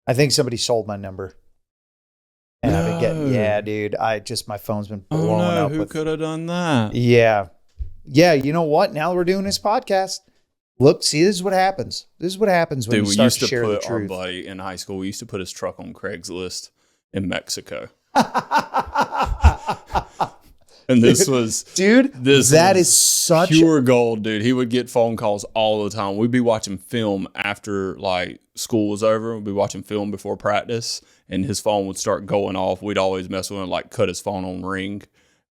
I think somebody sold my number. And I've been getting, dude. My phone's been blowing up. Who could have done that? Yeah. Yeah, you know what? Now that we're doing this podcast, look, see, this is what happens. This is what happens when you start to share the truth. Our buddy in high school, we used to put his truck on Craigslist in Mexico. And this was... Dude, that is such... pure gold, dude. He would get phone calls all the time. We'd be watching film after, like, school was over. We'd be watching film before practice, and his phone would start going off. We'd always mess with him, like, cut his phone on ring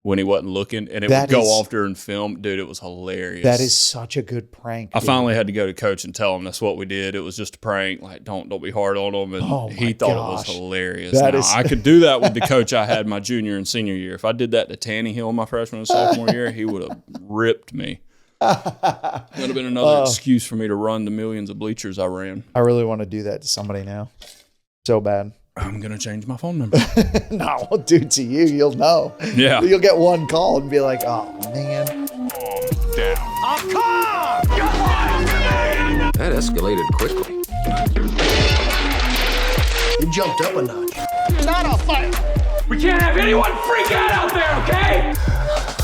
when he wasn't looking, and it would go off during film. Dude, it was hilarious. That is such a good prank. I finally had to go to coach and tell him that's what we did. It was just a prank. Like, don't be hard on him. And he thought it was hilarious. I could do that with the coach I had my junior and senior year. If I did that to Tanny Hill my freshman and sophomore year, he would have ripped me. That would have been another excuse for me to run the millions of bleachers I ran. I really want to do that to somebody now. So bad. I'm going to change my phone number. No, dude, to you, you'll know. Yeah. You'll get one call and be like, oh, man. Down. That escalated quickly. You jumped up a notch. It's not a fight. We can't have anyone freak out there, okay?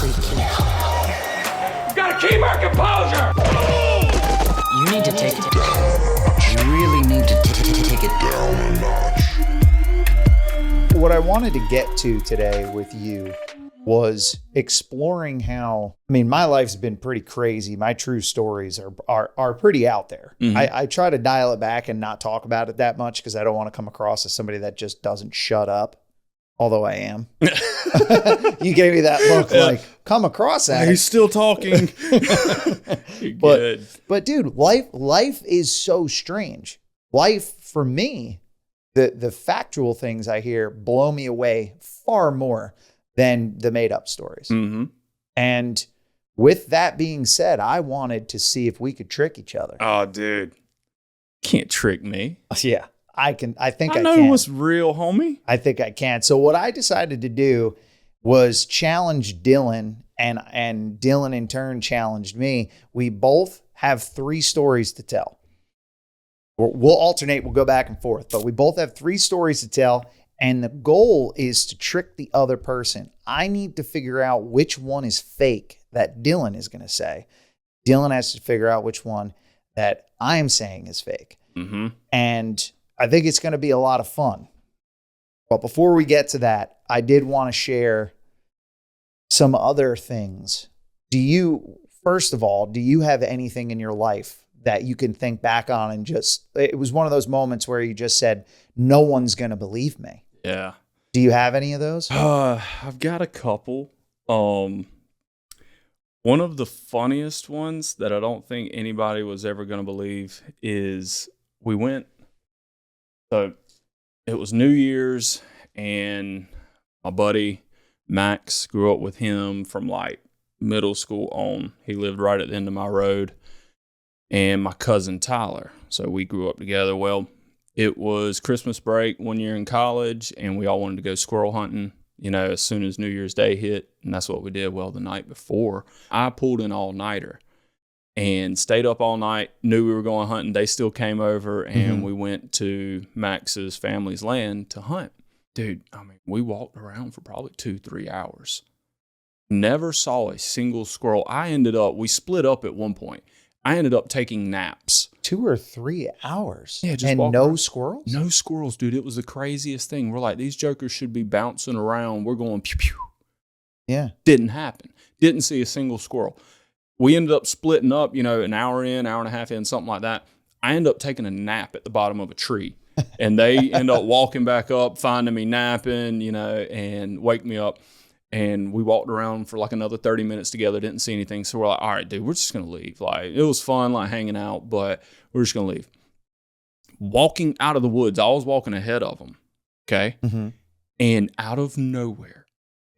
We've got to keep our composure. You need to take it. You really need to take it down a notch. What I wanted to get to today with you was exploring how, I mean, my life's been pretty crazy. My true stories are pretty out there. Mm-hmm. I try to dial it back and not talk about it that much because I don't want to come across as somebody that just doesn't shut up. Although I am. You gave me that look like, come across that. He's still talking. But dude, life is so strange. Life for me, the factual things I hear blow me away far more than the made up stories. Mm-hmm. And with that being said, I wanted to see if we could trick each other. Oh, dude. Can't trick me. Yeah, I can. I think I know can. What's real, homie. I think I can. So what I decided to do was challenge Dillon, and Dillon in turn challenged me. We both have 3 stories to tell. We'll alternate. We'll go back and forth, but we both have 3 stories to tell. And the goal is to trick the other person. I need to figure out which one is fake that Dillon is going to say. Dillon has to figure out which one that I'm saying is fake. Mm-hmm. And I think it's going to be a lot of fun. But before we get to that, I did want to share some other things. First of all, do you have anything in your life that you can think back on and it was one of those moments where you just said, no one's going to believe me? Yeah. Do you have any of those? I've got a couple. One of the funniest ones that I don't think anybody was ever going to believe is so it was New Year's, and my buddy Max, grew up with him from like middle school on. He lived right at the end of my road. And my cousin Tyler. So we grew up together. Well, it was Christmas break one year in college, and we all wanted to go squirrel hunting, as soon as New Year's Day hit. And that's what we did. Well, the night before, I pulled an all-nighter and stayed up all night, knew we were going hunting. They still came over, and we went to Max's family's land to hunt. Dude, I mean, we walked around for probably 2-3 hours. Never saw a single squirrel. We split up at one point. I ended up taking naps. 2 or 3 hours? Yeah, and no around. Squirrels? No squirrels, dude. It was the craziest thing. We're like, these jokers should be bouncing around. We're going pew pew. Yeah. Didn't happen. Didn't see a single squirrel. We ended up splitting up, an hour in, hour and a half in, something like that. I ended up taking a nap at the bottom of a tree. And they end up walking back up, finding me napping, and wake me up. And we walked around for like another 30 minutes together, didn't see anything. So we're like, all right, dude, we're just going to leave. Like, it was fun, like hanging out, but we're just going to leave. Walking out of the woods, I was walking ahead of them. Okay. Mm-hmm. And out of nowhere,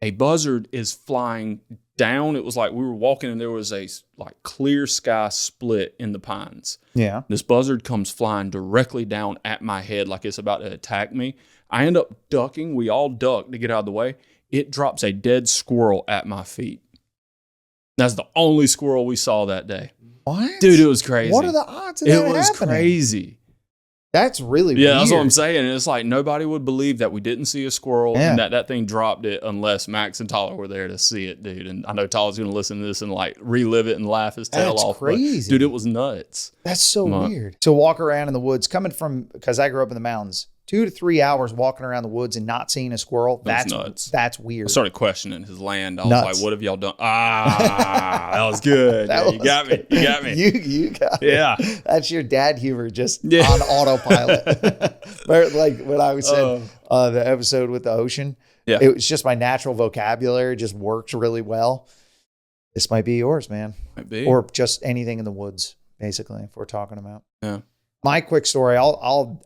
a buzzard is flying down. It was like we were walking and there was a like clear sky split in the pines. Yeah. This buzzard comes flying directly down at my head like it's about to attack me. I end up ducking. We all duck to get out of the way. It drops a dead squirrel at my feet. That's the only squirrel we saw that day. What? Dude, it was crazy. What are the odds of that happening? It was crazy. That's really Yeah, weird. that's what I'm saying. And it's like nobody would believe that we didn't see a squirrel Yeah. and that thing dropped it unless Max and Tyler were there to see it, dude. And I know Tyler's going to listen to this and like relive it and laugh his tail That's off. crazy. But, dude, it was nuts. That's so weird. To walk around in the woods, coming from, because I grew up in the mountains, 2 to 3 hours walking around the woods and not seeing a squirrel. That's nuts. That's weird. I started questioning his land. I was Nuts. like, what have y'all done? That was good. That Yeah, you was got me. You got me. You got it. Yeah. That's your dad humor just Yeah. on autopilot. But like when I was saying the episode with the ocean, Yeah. it was just my natural vocabulary just works really well. This might be yours, man. Might be. Or just anything in the woods, basically, if we're talking about. Yeah. My quick story, I'll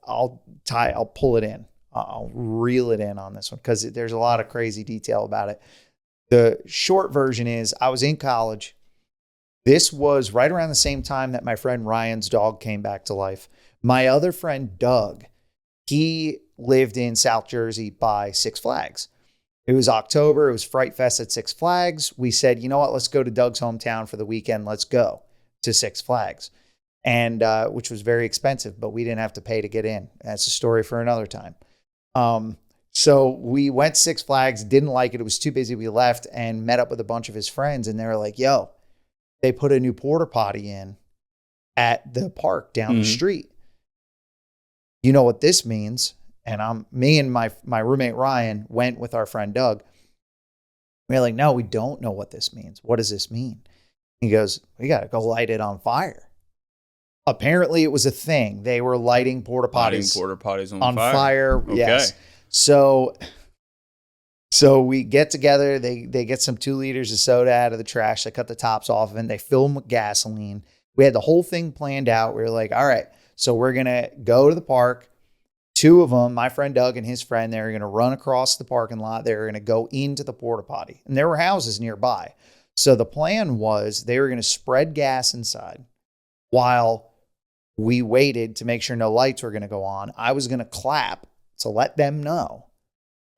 pull it in. I'll reel it in on this one because there's a lot of crazy detail about it. The short version is I was in college. This was right around the same time that my friend Ryan's dog came back to life. My other friend, Doug, he lived in South Jersey by Six Flags. It was October. It was Fright Fest at Six Flags. We said, you know what? Let's go to Doug's hometown for the weekend. Let's go to Six Flags. And which was very expensive, but we didn't have to pay to get in. That's a story for another time. So we went to Six Flags, didn't like it. It was too busy. We left and met up with a bunch of his friends. And they were like, yo, they put a new porta potty in at the park down the street. You know what this means? And me and my roommate Ryan went with our friend Doug. We were like, no, we don't know what this means. What does this mean? He goes, we got to go light it on fire. Apparently it was a thing. They were lighting porta potties on fire. Okay. Yes. So we get together. They get some 2 liters of soda out of the trash. They cut the tops off of it. And they fill them with gasoline. We had the whole thing planned out. We were like, all right, so we're going to go to the park. 2 of them, my friend Doug and his friend, they're going to run across the parking lot. They're going to go into the porta potty. And there were houses nearby. So the plan was they were going to spread gas inside while we waited to make sure no lights were going to go on. I was going to clap to let them know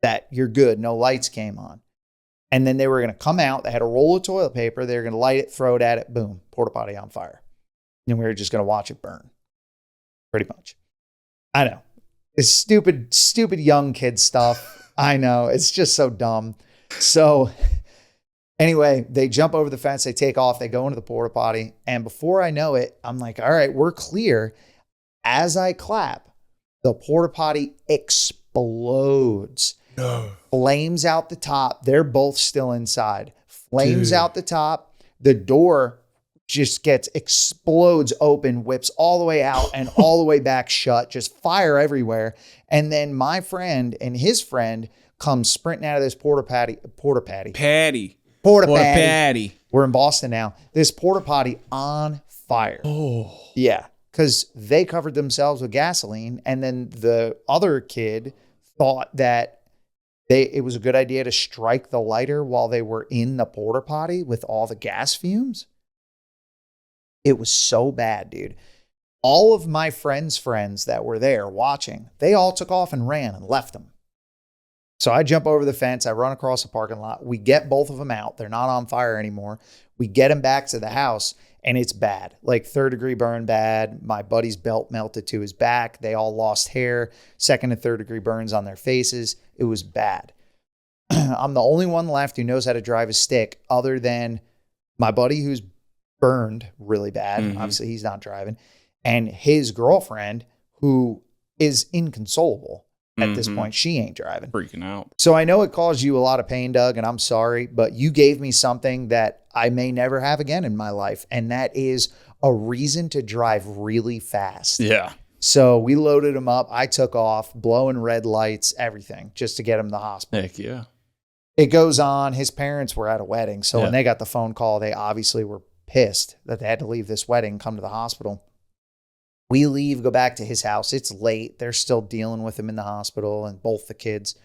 that you're good. No lights came on. And then they were going to come out. They had a roll of toilet paper. They were going to light it, throw it at it. Boom, porta potty on fire. And we were just going to watch it burn. Pretty much. I know. It's stupid young kid stuff. I know. It's just so dumb. So anyway, they jump over the fence, they take off, they go into the porta potty. And before I know it, I'm like, all right, we're clear. As I clap, the porta potty explodes. No. Flames out the top. They're both still inside. Flames out the top. The door just explodes open, whips all the way out and all the way back shut, just fire everywhere. And then my friend and his friend come sprinting out of this porta potty. We're in Boston now. This porta potty on fire. Oh. Yeah. Because they covered themselves with gasoline. And then the other kid thought that it was a good idea to strike the lighter while they were in the porta potty with all the gas fumes. It was so bad, dude. All of my friends' friends that were there watching, they all took off and ran and left them. So I jump over the fence. I run across the parking lot. We get both of them out. They're not on fire anymore. We get them back to the house, and it's bad. Like 3rd-degree burn bad. My buddy's belt melted to his back. They all lost hair. 2nd and 3rd-degree burns on their faces. It was bad. I'm the only one left who knows how to drive a stick other than my buddy who's burned really bad. Obviously, he's not driving. And his girlfriend, who is inconsolable at this point. She ain't driving. Freaking out. So I know it caused you a lot of pain, Doug, and I'm sorry, but you gave me something that I may never have again in my life, and that is a reason to drive really fast. Yeah. So we loaded him up. I took off, blowing red lights, everything, just to get him to the hospital. Heck yeah. It goes on. His parents were at a wedding, so when they got the phone call, they obviously were pissed that they had to leave this wedding, come to the hospital. We leave, go back to his house. It's late. They're still dealing with him in the hospital and both the kids.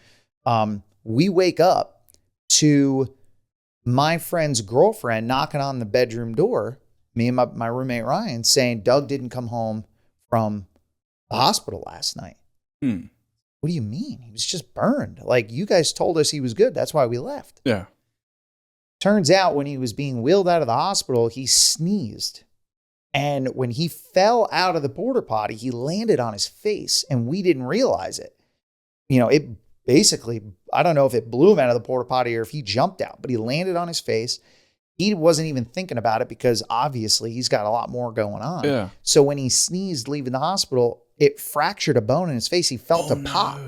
We wake up to my friend's girlfriend knocking on the bedroom door, me and my roommate Ryan, saying Doug didn't come home from the hospital last night. What do you mean? He was just burned. Like, you guys told us he was good. That's why we left. Yeah. Turns out when he was being wheeled out of the hospital, he sneezed. And when he fell out of the porta potty, he landed on his face and we didn't realize it. It basically, I don't know if it blew him out of the porta potty or if he jumped out, but he landed on his face. He wasn't even thinking about it because obviously he's got a lot more going on. Yeah. So when he sneezed leaving the hospital, it fractured a bone in his face. He felt a pop.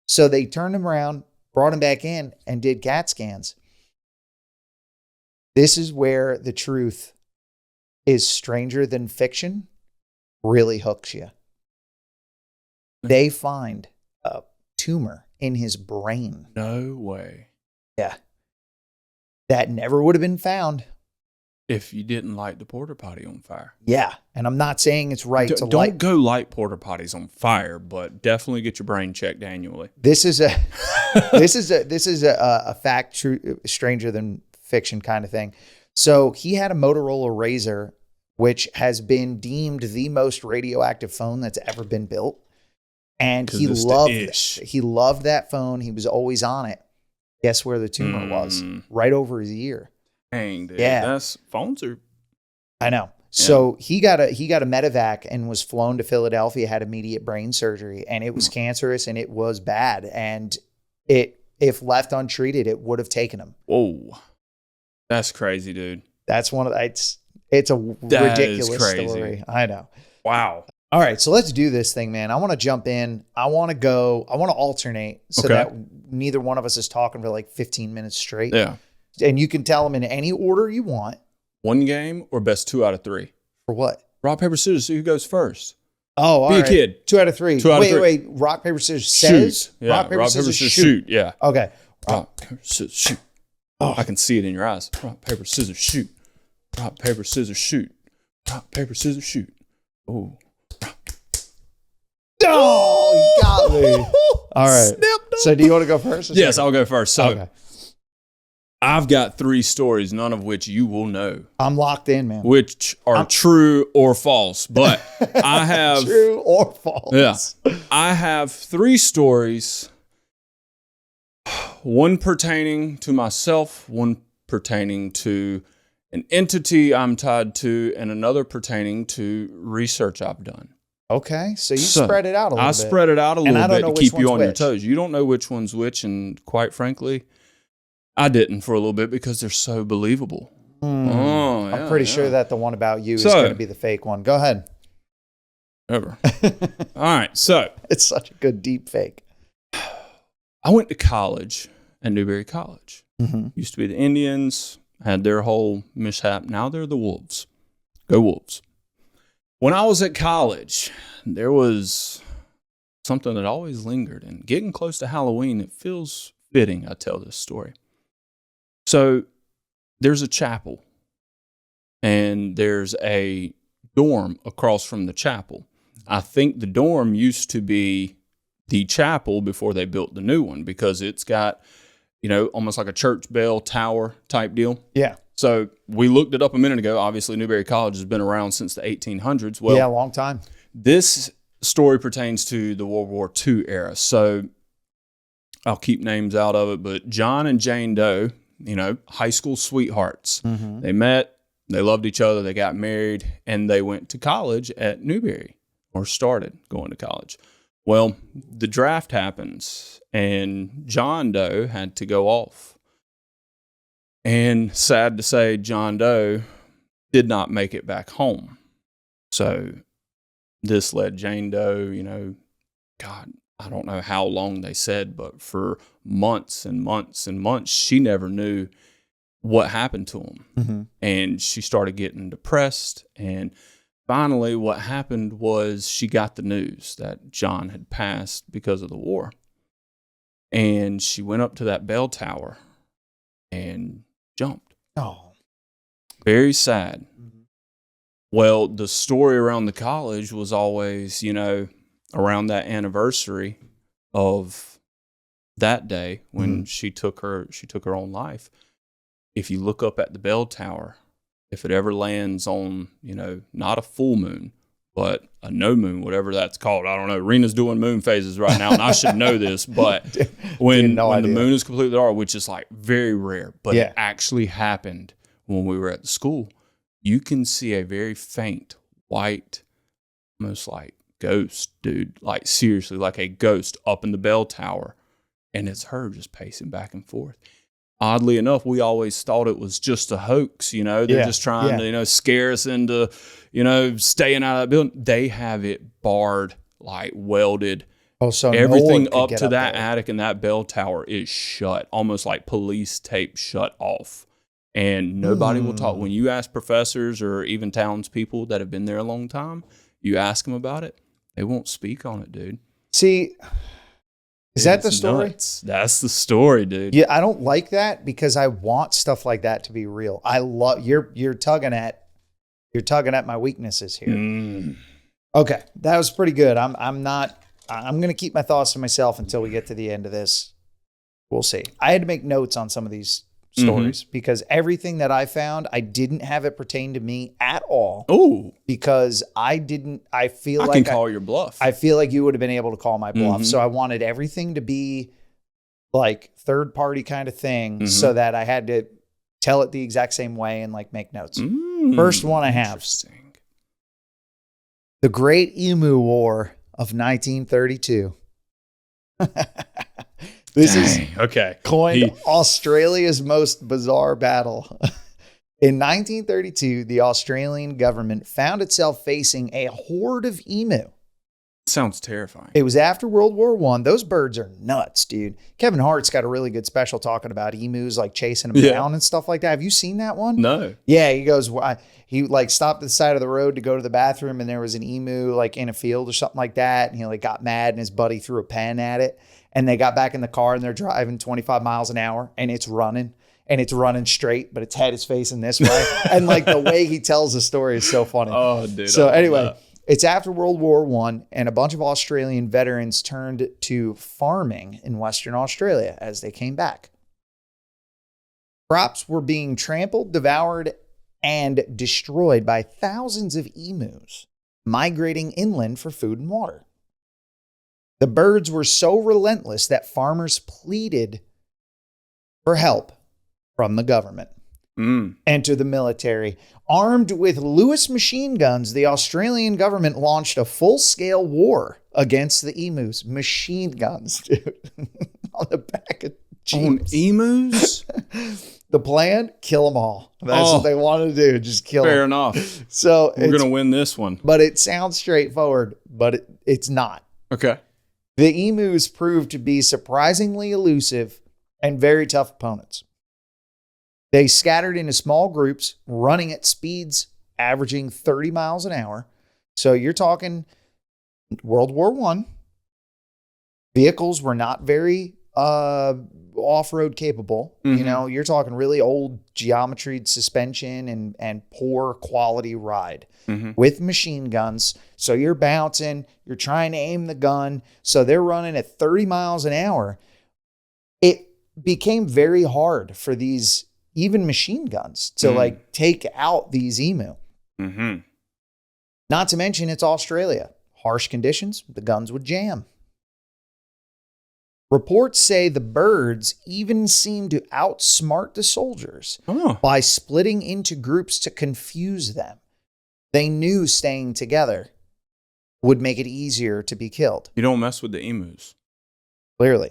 So they turned him around, brought him back in, and did CAT scans. This is where the truth is stranger than fiction really hooks you. They find a tumor in his brain. No way. Yeah. That never would have been found. If you didn't light the porta potty on fire. Yeah. And I'm not saying it's right to Don't light. go light porta potties on fire, but definitely get your brain checked annually. This is a fact true stranger than fiction kind of thing. So he had a Motorola Razr, which has been deemed the most radioactive phone that's ever been built. And he loved that phone. He was always on it. Guess where the tumor was? Right over his ear. Dang, dude. Yeah. Phones are. I know. So he got a medevac and was flown to Philadelphia, had immediate brain surgery, and it was cancerous and it was bad. And if left untreated, it would have taken him. Whoa. That's crazy, dude. That's it's a ridiculous story. I know. Wow. All right, so let's do this thing, man. I want to jump in. I want to alternate so that neither one of us is talking for like 15 minutes straight. Yeah. And you can tell them in any order you want. One game or best 2 out of 3? For what? Rock, paper, scissors. See who goes first. Oh, all Be right. a kid. 2 out of 3. 2 out of 3. Wait. Rock, paper, scissors says? Shoot. Yeah. Rock, paper, scissors, shoot. Yeah. Okay. Rock, paper, scissors, shoot. Oh, I can see it in your eyes. Rock, paper, scissors, shoot. Rock, paper, scissors, shoot. Rock, paper, scissors, shoot. Oh. Oh, you got me. All right. So do you want to go first? Yes, I'll go first. So okay. I've got 3 stories, none of which you will know. I'm locked in, man. Which are true or false. But I have... True or false. Yeah. I have 3 stories. One pertaining to myself, one pertaining to an entity I'm tied to, and another pertaining to research I've done. Okay, so you spread it out a little bit. I spread it out a little bit to keep you on your which. toes. You don't know which one's which, and quite frankly, I didn't for a little bit because they're so believable. Oh, yeah, I'm pretty sure that the one about you is going to be the fake one. Go ahead. Ever. All right, so. It's such a good deep fake. I went to college at Newberry College. Mm-hmm. Used to be the Indians, had their whole mishap. Now they're the Wolves. Go Wolves. When I was at college, there was something that always lingered. And getting close to Halloween, it feels fitting I tell this story. So there's a chapel, and there's a dorm across from the chapel. I think the dorm used to be the chapel before they built the new one because it's got, almost like a church bell tower type deal. Yeah. So we looked it up a minute ago. Obviously, Newberry College has been around since the 1800s. Well, yeah, a long time. This story pertains to the World War II era. So I'll keep names out of it, but John and Jane Doe, high school sweethearts. Mm-hmm. They met, they loved each other, they got married, and they went to college at Newberry, or started going to college. Well, the draft happens, and John Doe had to go off. And sad to say, John Doe did not make it back home. So this led Jane Doe, God, I don't know how long they said, but for months and months and months, she never knew what happened to him. Mm-hmm. And she started getting depressed. And finally, what happened was she got the news that John had passed because of the war. And she went up to that bell tower and jumped. Oh. Very sad. Mm-hmm. Well, the story around the college was always, around that anniversary of that day when she took her own life. If you look up at the bell tower, if it ever lands on, not a full moon, but a no moon, whatever that's called. I don't know. Rena's doing moon phases right now, and I should know this, but when the moon is completely dark, which is like very rare, but it actually happened when we were at the school, you can see a very faint white, almost like ghost, dude. Like seriously, like a ghost up in the bell tower. And it's her just pacing back and forth. Oddly enough, we always thought it was just a hoax, you know. They're just trying to, scare us into, staying out of that building. They have it barred, like welded. Oh, so everything no up to that attic and that bell tower is shut, almost like police tape shut off. And nobody will talk. When you ask professors or even townspeople that have been there a long time, you ask them about it, they won't speak on it, dude. See, is that the story? Nuts. That's the story, dude. Yeah, I don't like that because I want stuff like that to be real. I love you're tugging at my weaknesses here. Okay, that was pretty good. I'm going to keep my thoughts to myself until we get to the end of this. We'll see. I had to make notes on some of these stories because everything that I found, I didn't have it pertain to me at all. Oh, because I can call your bluff. I feel like you would have been able to call my bluff. So I wanted everything to be like third party kind of thing so that I had to tell it the exact same way and like make notes. First one I have. The Great Emu War of 1932. This is coined Australia's most bizarre battle. In 1932, the Australian government found itself facing a horde of emu. Sounds terrifying. It was after World War I. Those birds are nuts, dude. Kevin Hart's got a really good special talking about emus, like chasing them down and stuff like that. Have you seen that one? No. Yeah, he goes, he like stopped at the side of the road to go to the bathroom and there was an emu like in a field or something like that. And he like got mad and his buddy threw a pen at it. And they got back in the car and they're driving 25 miles an hour and it's running. And it's running straight, but its head is facing this way. And like the way he tells the story is so funny. Oh, dude. So anyway, it's after World War I, and a bunch of Australian veterans turned to farming in Western Australia as they came back. Crops were being trampled, devoured, and destroyed by thousands of emus migrating inland for food and water. The birds were so relentless that farmers pleaded for help from the government. Enter the military. Armed with Lewis machine guns, the Australian government launched a full-scale war against the emus. Machine guns, dude. On the back of Jeeps. On emus? The plan? Kill them all. That's what they wanted to do. Just kill them. Fair enough. So we're going to win this one. But it sounds straightforward, but it's not. Okay. The emus proved to be surprisingly elusive and very tough opponents. They scattered into small groups, running at speeds averaging 30 miles an hour. So you're talking World War I. Vehicles were not very off-road capable. You know, you're talking really old geometried suspension and poor quality ride with machine guns. So you're bouncing, you're trying to aim the gun. So they're running at 30 miles an hour. It became very hard for these even machine guns to like take out these emu. Not to mention it's Australia. Harsh conditions, the guns would jam. Reports say the birds even seemed to outsmart the soldiers by splitting into groups to confuse them. They knew staying together would make it easier to be killed. You don't mess with the emus. Clearly.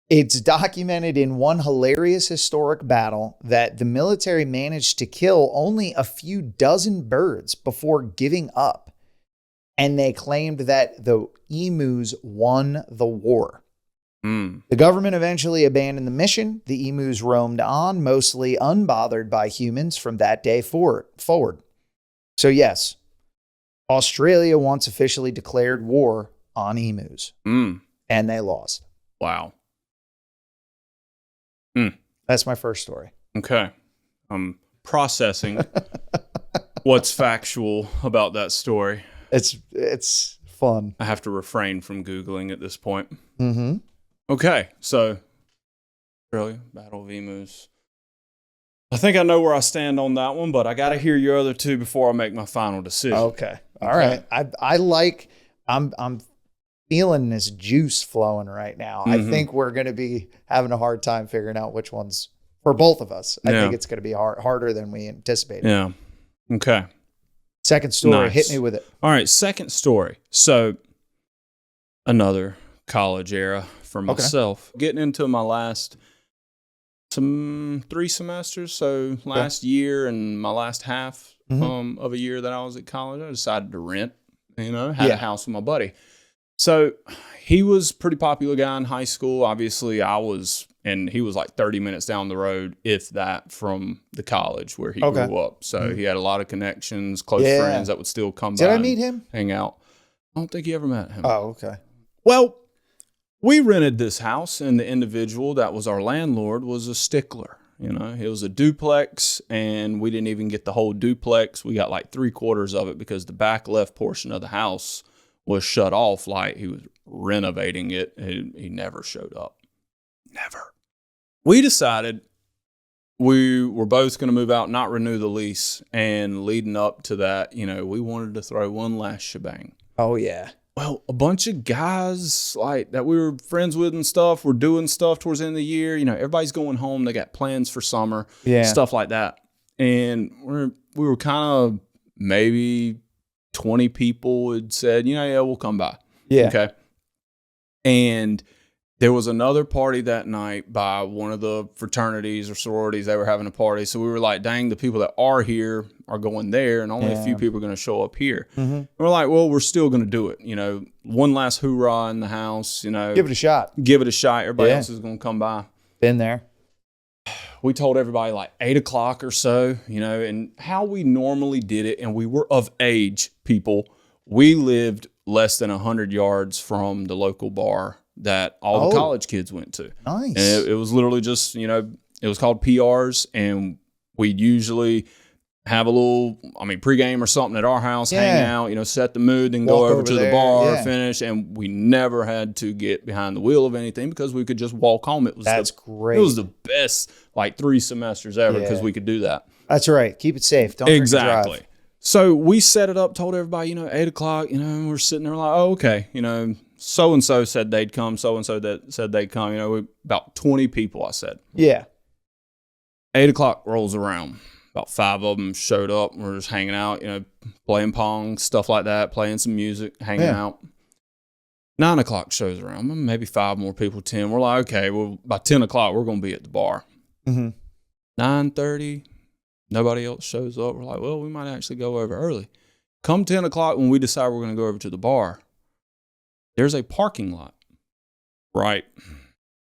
It's documented in one hilarious historic battle that the military managed to kill only a few dozen birds before giving up. And they claimed that the emus won the war. The government eventually abandoned the mission. The emus roamed on, mostly unbothered by humans from that day forward. So yes, Australia once officially declared war on emus. And they lost. Wow. That's my first story. Okay. I'm processing what's factual about that story. It's fun. I have to refrain from Googling at this point. Okay. So, Australia, Battle of Emus. I think I know where I stand on that one, but I got to hear your other two before I make my final decision. Okay. All right. I'm feeling this juice flowing right now. I think we're going to be having a hard time figuring out which one's for both of us. I think it's going to be harder than we anticipated. Yeah. Okay. Second story. Nice. Hit me with it. All right, second story. So another college era for myself. Getting into my last 3 semesters. So last year and my last half of a year that I was at college, I decided to rent, had a house with my buddy. So he was a pretty popular guy in high school. Obviously, and he was like 30 minutes down the road, if that, from the college where he grew up. So he had a lot of connections, close friends that would still come by. Did I meet him? Hang out. I don't think you ever met him. Oh, okay. Well, we rented this house, and the individual that was our landlord was a stickler. It was a duplex, and we didn't even get the whole duplex. We got like 3/4 of it because the back left portion of the house was shut off. Like he was renovating it. He never showed up. Never. We decided we were both going to move out, not renew the lease. And leading up to that, we wanted to throw one last shebang. Oh, yeah. Well, a bunch of guys like that we were friends with and stuff were doing stuff towards the end of the year. Everybody's going home. They got plans for summer, stuff like that. And we were kind of maybe 20 people had said, we'll come by. Yeah. Okay. And there was another party that night by one of the fraternities or sororities. They were having a party. So we were like, dang, the people that are here are going there, and only a few people are going to show up here. And we're like, well, we're still going to do it. One last hoorah in the house, Give it a shot. Give it a shot. Everybody else is going to come by. Been there. We told everybody like 8 o'clock or so, and how we normally did it. And we were of age, people. We lived less than 100 yards from the local bar that all the college kids went to. Nice. And it was literally just, it was called PRs, and we'd usually have a little, pregame or something at our house, hang out, set the mood, then go over to the bar, finish. And we never had to get behind the wheel of anything because we could just walk home. That's great. It was the best 3 semesters ever because we could do that. That's right. Keep it safe. Don't drink and drive. So we set it up, told everybody, 8 o'clock, and we're sitting there like, oh, okay, so-and-so said they'd come, so-and-so that said they'd come, about 20 people, I said. Yeah. 8 o'clock rolls around. About 5 of them showed up. We're just hanging out, playing pong, stuff like that, playing some music, hanging out. 9 o'clock shows around, maybe 5 more people, 10. We're like, okay, well, by 10 o'clock, we're going to be at the bar. 9:30, nobody else shows up. We're like, well, we might actually go over early. Come 10 o'clock when we decide we're going to go over to the bar, there's a parking lot, right?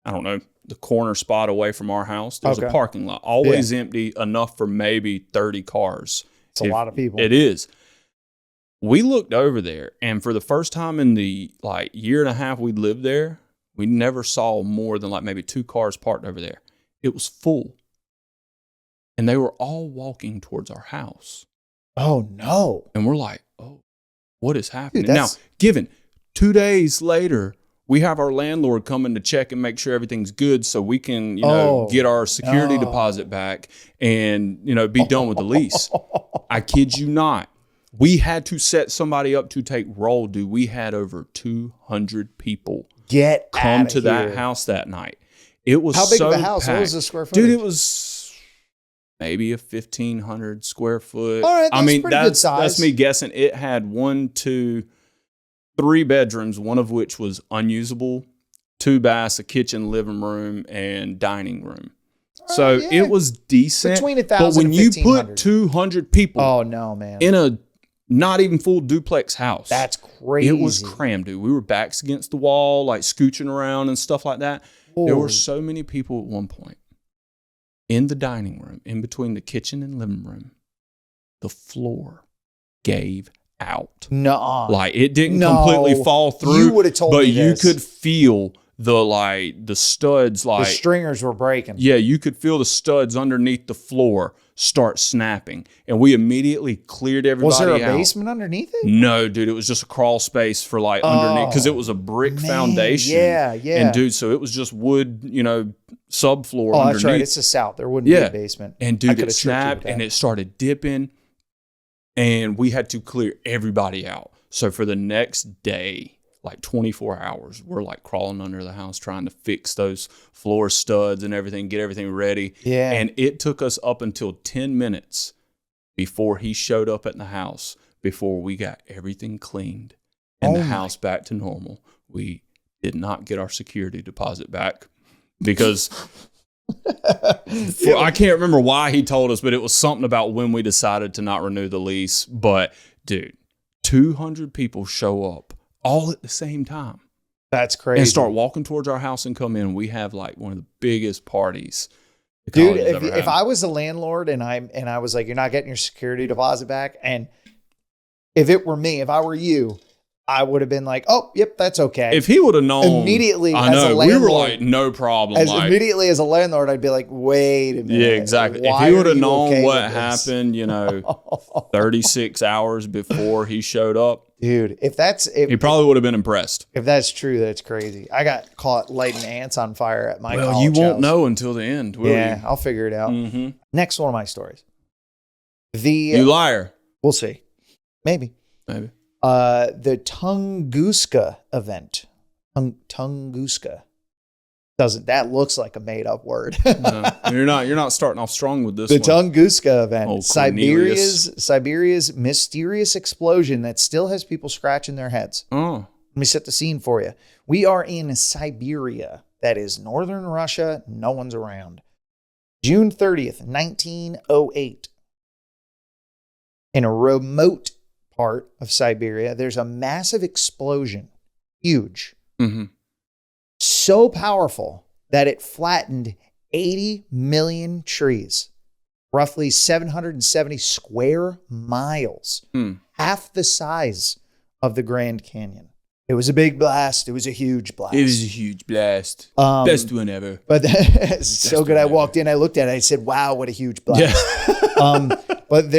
I don't know, the corner spot away from our house. There's a parking lot, always empty, enough for maybe 30 cars. It's a lot of people. It is. We looked over there, and for the first time in the year and a half we lived there, we never saw more than maybe 2 cars parked over there. It was full. And they were all walking towards our house. Oh, no. And we're like, oh, what is happening? Dude, now, given 2 days later, we have our landlord coming to check and make sure everything's good so we can, get our security deposit back and, be done with the lease. I kid you not. We had to set somebody up to take roll, dude. We had over 200 people come to that house that night. It was how big so of a house? Packed. What was the square footage? Dude, it was maybe a 1,500 square foot. All right, that's pretty good size. That's me guessing. It had 1, 2, 3 bedrooms, one of which was unusable, 2 baths, a kitchen, living room, and dining room. So it was decent. Between 1,000 but when and you 1,500. put 200 people oh no, man, in a not even full duplex house. That's crazy. It was crammed, dude. We were backs against the wall, scooching around and stuff like that. There were so many people at one point in the dining room, in between the kitchen and living room. The floor gave out. No, it didn't completely fall through. You would have told me but this. You could feel the studs, the stringers were breaking. Yeah, you could feel the studs underneath the floor start snapping, and we immediately cleared everybody out. Was there a basement underneath it? No, dude, it was just a crawl space for underneath, because it was a brick foundation. Yeah. And dude, so it was just wood, subfloor Oh, underneath. that's right. It's the South. There wouldn't be a basement. And dude, it snapped and it started dipping, and we had to clear everybody out. So for the next day, 24 hours, we're crawling under the house trying to fix those floor studs and everything, get everything ready. Yeah. And it took us up until 10 minutes before he showed up at the house, before we got everything cleaned and the house back to normal, we did not get our security deposit back because I can't remember why he told us, but it was something about when we decided to not renew the lease. But dude, 200 people show up all at the same time. That's crazy. And start walking towards our house and come in. We have like one of the biggest parties. Dude, if I was a landlord and I was like, you're not getting your security deposit back, and if it were me, if I were you, I would have been like, oh, yep, that's okay. If he would have known immediately, I know, we were like, no problem. Immediately as a landlord, I'd be like, wait a minute. Yeah, exactly. If he would have known what happened, 36 hours before he showed up, dude, if he probably would have been impressed. If that's true, that's crazy. I got caught lighting ants on fire at my college you won't house. know until the end, will you? I'll figure it out. Mm-hmm. Next one of my stories. You liar. We'll see. Maybe. The Tunguska event. Tunguska. That looks like a made up word. No, you're not starting off strong with this the one. Tunguska event. Oh, Siberia's mysterious explosion that still has people scratching their heads. Oh. Let me set the scene for you. We are in Siberia. That is northern Russia. No one's around. June 30th, 1908. In a remote part of Siberia, there's a massive explosion. Huge. Mm-hmm. So powerful that it flattened 80 million trees, roughly 770 square miles, half the size of the Grand Canyon. It was a big blast. It was a huge blast. Best one ever. But it's so good. I walked in, I looked at it, I said, wow, what a huge blast. Yeah. But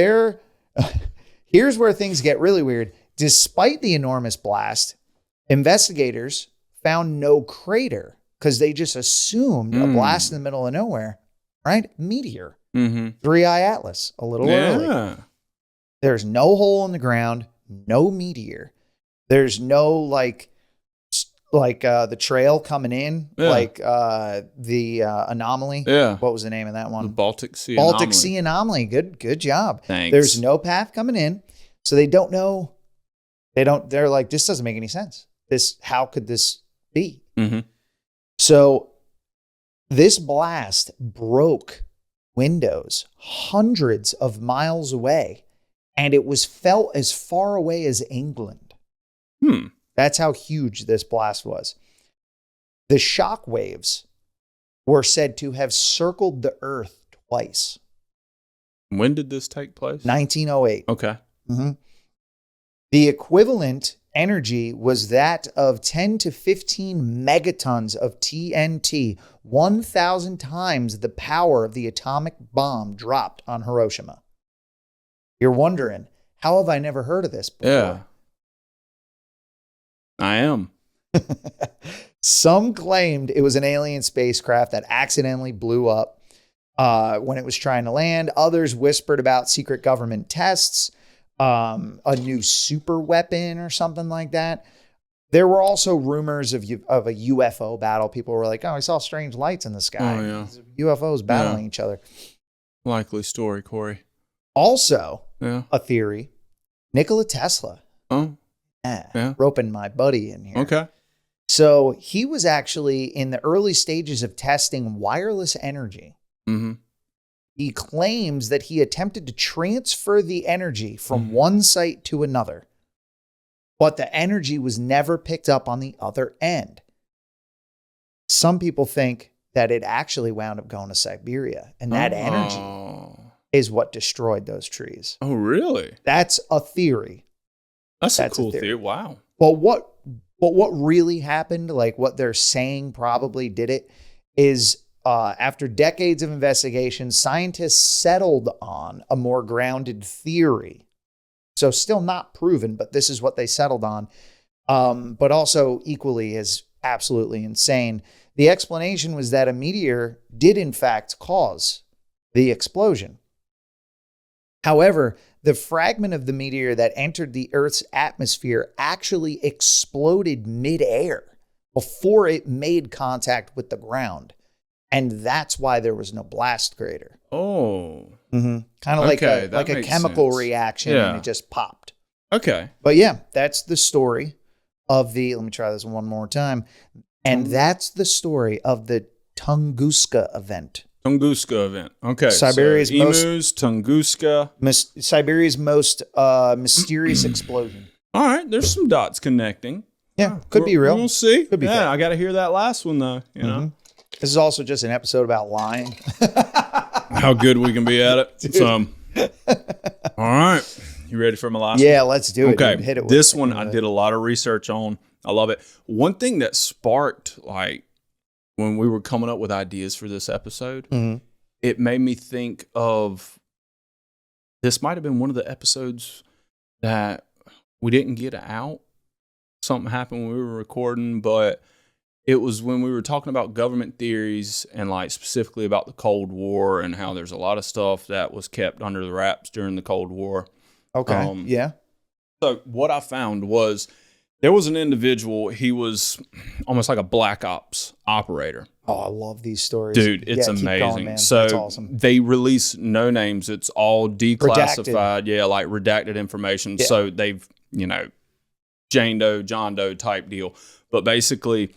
here's where things get really weird. Despite the enormous blast, investigators found no crater because they just assumed a blast in the middle of nowhere, right? Meteor. Mm-hmm. 3I Atlas, a little early. There's no hole in the ground, no meteor. There's no like the trail coming in, the anomaly. Yeah. What was the name of that one? The Baltic Sea Anomaly. Good job. Thanks. There's no path coming in, so they don't know. They're like, this doesn't make any sense. How could this be? Mm-hmm. So this blast broke windows hundreds of miles away, and it was felt as far away as England. That's how huge this blast was. The shock waves were said to have circled the earth twice. When did this take place? 1908. Okay. Mm-hmm. The equivalent energy was that of 10 to 15 megatons of TNT, 1,000 times the power of the atomic bomb dropped on Hiroshima. You're wondering, how have I never heard of this before? Yeah. I am. Some claimed it was an alien spacecraft that accidentally blew up when it was trying to land. Others whispered about secret government tests, a new super weapon or something like that. There were also rumors of a UFO battle. People were like, oh, I saw strange lights in the sky. Oh, yeah. UFOs battling each other. Likely story, Corey. Also, a theory, Nikola Tesla. Oh. Roping my buddy in here. Okay. So he was actually in the early stages of testing wireless energy. Mm-hmm. He claims that he attempted to transfer the energy from one site to another, but the energy was never picked up on the other end. Some people think that it actually wound up going to Siberia, and that energy is what destroyed those trees. Oh, really? That's a theory. That's a cool theory. Wow. But what really happened, like what they're saying probably did it, is after decades of investigation, scientists settled on a more grounded theory. So still not proven, but this is what they settled on. But also equally as absolutely insane. The explanation was that a meteor did in fact cause the explosion. However, the fragment of the meteor that entered the Earth's atmosphere actually exploded midair before it made contact with the ground. And that's why there was no blast crater. Oh. Mm-hmm. Kind of like a chemical reaction, and it just popped. Okay. But yeah, that's the story of the, let me try this one more time. And that's the story of the Tunguska event. Tunguska event. Okay. Siberia's so emus, Tunguska. Siberia's most mysterious explosion. All right. There's some dots connecting. Yeah, could be real. We'll see. Could be. I got to hear that last one though. You know, This is also just an episode about lying. how good we can be at it. So, all right. You ready for my last one? Yeah, let's do it. Okay. Dude. Hit it with This it. one I did a lot of research on. I love it. One thing that sparked, like, when we were coming up with ideas for this episode, it made me think of, this might have been one of the episodes that we didn't get out. Something happened when we were recording, but it was when we were talking about government theories and like specifically about the Cold War and how there's a lot of stuff that was kept under the wraps during the Cold War. Okay. Yeah. So what I found was there was an individual, he was almost like a black ops operator. Oh, I love these stories. Dude, it's keep amazing. going, man. So that's awesome. they release no names. It's all declassified. Redacted. Yeah, like redacted information. Yeah. So they've, Jane Doe, John Doe type deal. But basically,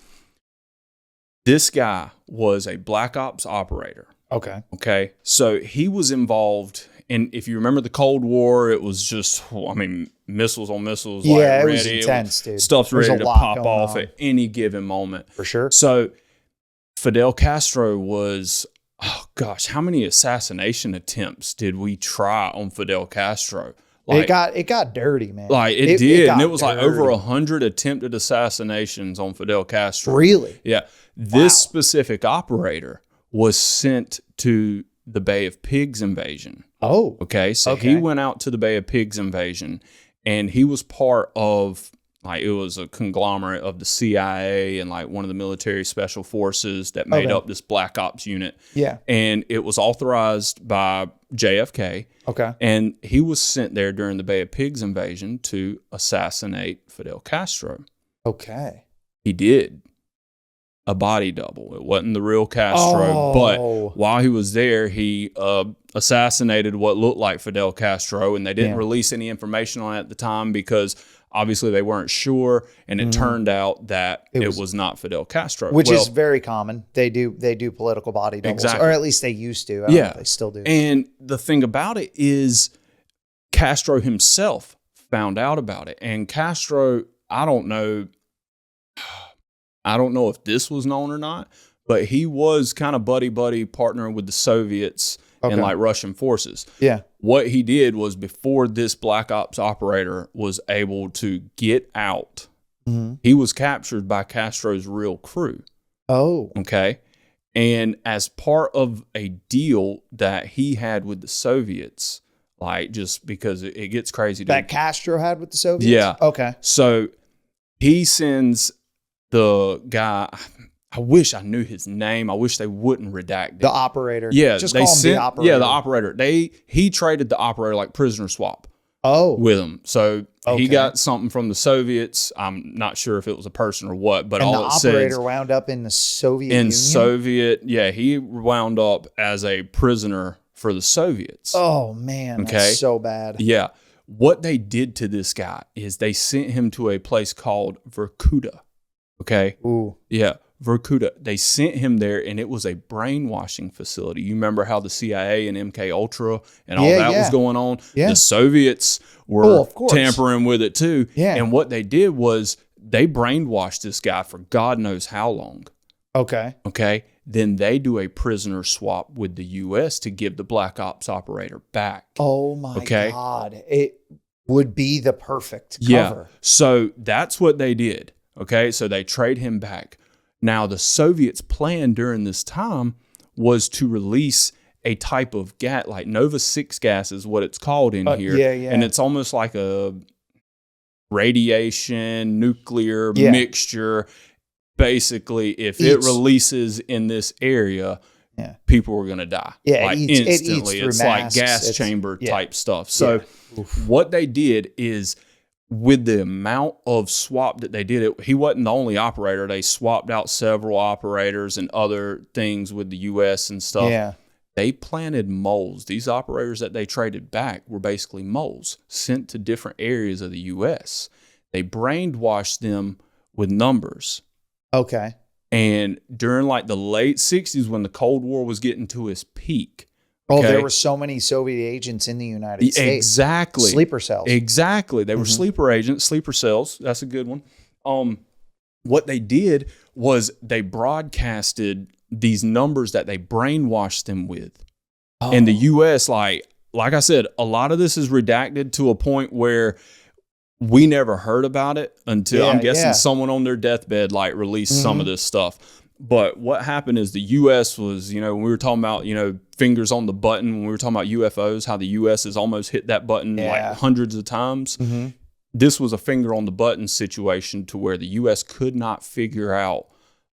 this guy was a black ops operator. Okay. Okay. So he was involved in, if you remember the Cold War, it was just, missiles on missiles. Yeah, like, it ready. was intense, dude. Stuff's There's ready a to lot pop going off on. at any given moment. For sure. So Fidel Castro was, oh gosh, how many assassination attempts did we try on Fidel Castro? Like, it got dirty, man. Like it did. got And it was like over dirty. 100 attempted assassinations on Fidel Castro. Really? Yeah. This specific operator was sent to the Bay of Pigs invasion. Oh. Okay. So he went out to the Bay of Pigs invasion and he was part of, like, it was a conglomerate of the CIA and like one of the military special forces that made up this black ops unit. Yeah. And it was authorized by JFK. Okay. And he was sent there during the Bay of Pigs invasion to assassinate Fidel Castro. Okay. He did. A body double. It wasn't the real Castro, but while he was there, he assassinated what looked like Fidel Castro, and they didn't release any information on it at the time because obviously they weren't sure, and it turned out that it was not Fidel Castro. Which is very common. They do political body doubles, Exactly. or at least they used to. I don't know if they still do. And the thing about it is Castro himself found out about it, and Castro, I don't know if this was known or not, but he was kind of buddy partnering with the Soviets and like Russian forces. Yeah. What he did was, before this black ops operator was able to get out, he was captured by Castro's real crew. Oh. Okay. And as part of a deal that he had with the Soviets, like, just because it gets crazy. That Castro had with the Soviets? Yeah. Okay. So he sends the guy, I wish I knew his name. I wish they wouldn't redact it. The operator. Yeah. Just they call him sent, the operator. Yeah, the operator. He traded the operator like prisoner swap with him. So he got something from the Soviets. I'm not sure if it was a person or what, but and all the it said, operator wound up in the Soviet Union? he wound up as a prisoner for the Soviets. Oh, man. That's so bad. Yeah. What they did to this guy is they sent him to a place called Vorkuta. Okay. Ooh. Yeah. Vorkuta. They sent him there, and it was a brainwashing facility. You remember how the CIA and MK Ultra and all that was going on? Yeah. The Soviets were tampering with it too. Yeah. And what they did was they brainwashed this guy for God knows how long. Okay. Okay. Then they do a prisoner swap with the U.S. to give the black ops operator back. Oh my God. It would be the perfect cover. Yeah. So that's what they did. Okay. So they trade him back. Now, the Soviets' plan during this time was to release a type of gas, like Nova 6 gas is what it's called in here. Yeah. And it's almost like a radiation, nuclear mixture. Basically, if it releases in this area, people were going to die. Yeah, like instantly. It's like gas chamber type stuff. So what they did is, with the amount of swap that they did, he wasn't the only operator. They swapped out several operators and other things with the U.S. and stuff. Yeah. they planted moles. These operators that they traded back were basically moles sent to different areas of the U.S. They brainwashed them with numbers. Okay. And during like the late 60s, when the Cold War was getting to its peak. Oh, there were so many Soviet agents in the United States. Exactly. Sleeper cells. Exactly. They were sleeper agents, sleeper cells. That's a good one. What they did was they broadcasted these numbers that they brainwashed them with. Oh. In the U.S., like I said, a lot of this is redacted to a point where we never heard about it until I'm guessing someone on their deathbed like released some of this stuff. But what happened is the U.S. was, when we were talking about, fingers on the button, when we were talking about UFOs, how the U.S. has almost hit that button like hundreds of times. Mm-hmm. This was a finger on the button situation to where the U.S. could not figure out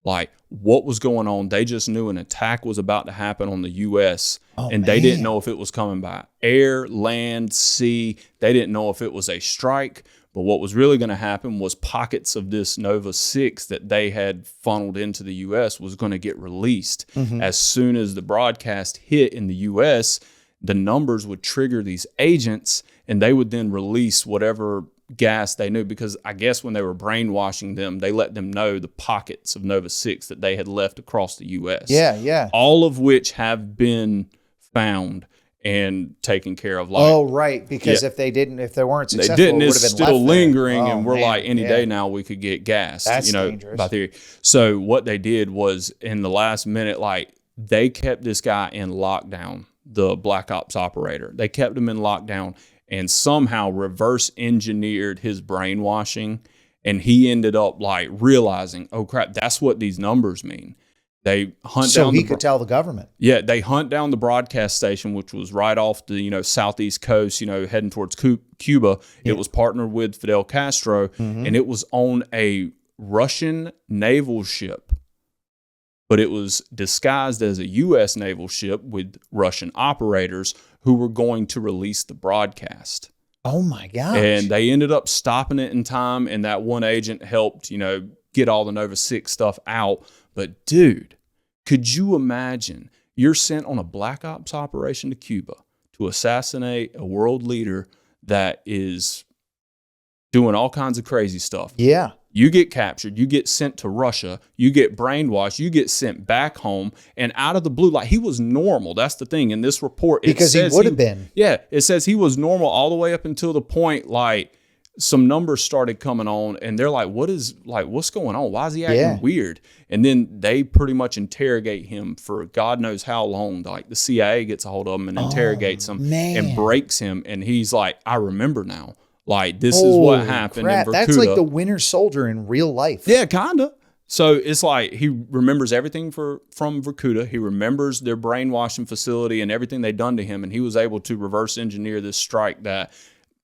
like what was going on. They just knew an attack was about to happen on the U.S. They didn't know if it was coming by air, land, sea. They didn't know if it was a strike. But what was really going to happen was pockets of this Nova 6 that they had funneled into the U.S. was going to get released. Mm-hmm. As soon as the broadcast hit in the U.S., the numbers would trigger these agents, and they would then release whatever gas they knew. Because I guess when they were brainwashing them, they let them know the pockets of Nova 6 that they had left across the U.S. Yeah. All of which have been found and taken care of. Like, right. Because if they weren't successful, they didn't, it would it's have been still left lingering, there. and we're like, any day now we could get gas. That's dangerous. By theory. So what they did was in the last minute, like they kept this guy in lockdown, the Black Ops operator. They kept him in lockdown and somehow reverse engineered his brainwashing. And he ended up like realizing, oh crap, that's what these numbers mean. They hunt down. So he could tell the government. Yeah, they hunt down the broadcast station, which was right off the southeast coast, heading towards Cuba. Yeah. It was partnered with Fidel Castro, and it was on a Russian naval ship, but it was disguised as a U.S. naval ship with Russian operators who were going to release the broadcast. Oh my gosh! And they ended up stopping it in time, and that one agent helped, get all the Nova 6 stuff out. But dude, could you imagine you're sent on a Black Ops operation to Cuba to assassinate a world leader that is doing all kinds of crazy stuff? Yeah. You get captured, you get sent to Russia, you get brainwashed, you get sent back home, and out of the blue, like he was normal. That's the thing in this report. Because he would have been. Yeah, it says he was normal all the way up until the point like some numbers started coming on, and they're like, what's going on? Why is he acting weird? And then they pretty much interrogate him for God knows how long. Like the CIA gets a hold of him and interrogates him and breaks him. And he's like, I remember now. Like, this is what happened in Vorkuta. That's like the Winter Soldier in real life. Yeah, kind of. So it's like he remembers everything from Vorkuta. He remembers their brainwashing facility and everything they'd done to him. And he was able to reverse engineer this strike that,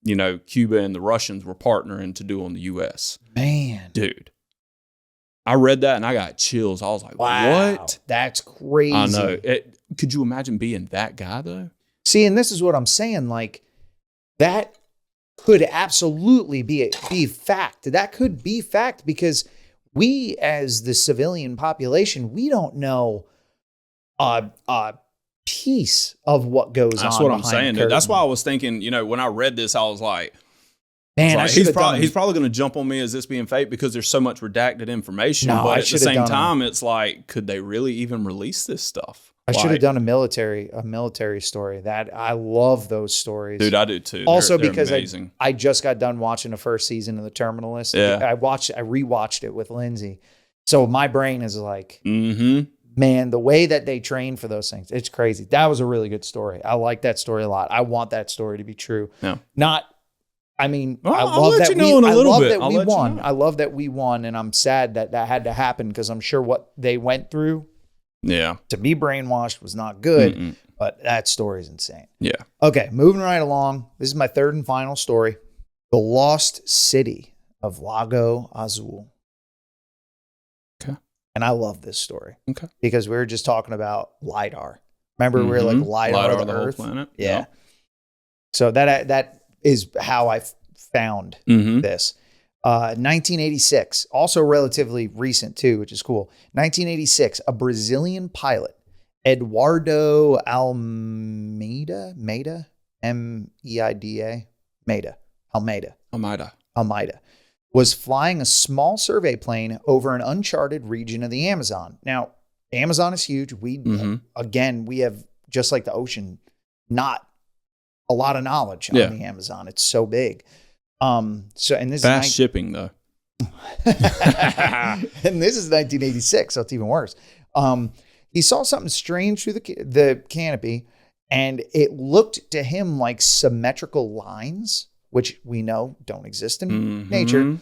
Cuba and the Russians were partnering to do on the U.S. Man. Dude. I read that and I got chills. I was like, wow, what? That's crazy. I know. Could you imagine being that guy, though? See, and this is what I'm saying. Like, that could absolutely be fact. That could be fact because we, as the civilian population, we don't know a piece of what goes on. That's what I'm saying. Dude. That's why I was thinking, when I read this, I was like, man, he's probably going to jump on me as this being fake because there's so much redacted information. No, but at the same time, it's like, could they really even release this stuff? I should have done a military story. That I love those stories, dude. I do too. Also, they're because amazing. I just got done watching the first season of The Terminalist. Yeah, I rewatched it with Lindsay, so my brain is like, man, the way that they train for those things, it's crazy. That was a really good story. I like that story a lot. I want that story to be true. Yeah, I mean, well, I love that we won. You know. I love that we won, and I'm sad that had to happen because I'm sure what they went through. Yeah. To be brainwashed was not good, but that story is insane. Yeah. Okay, moving right along. This is my third and final story. The Lost City of Lago Azul. Okay. And I love this story. Okay. Because we were just talking about LiDAR. Remember we were like LiDAR of the Earth? Whole planet. Yeah. Yep. So that is how I found this. 1986, also relatively recent too, which is cool. 1986, a Brazilian pilot Eduardo Almeida, M-E-I-D-A, Almeida, was flying a small survey plane over an uncharted region of the Amazon. Now, the Amazon is huge. We have, just like the ocean, not a lot of knowledge on the Amazon. It's so big. And this fast shipping though. And this is 1986, so it's even worse. He saw something strange through the canopy, and it looked to him like symmetrical lines, which we know don't exist in nature.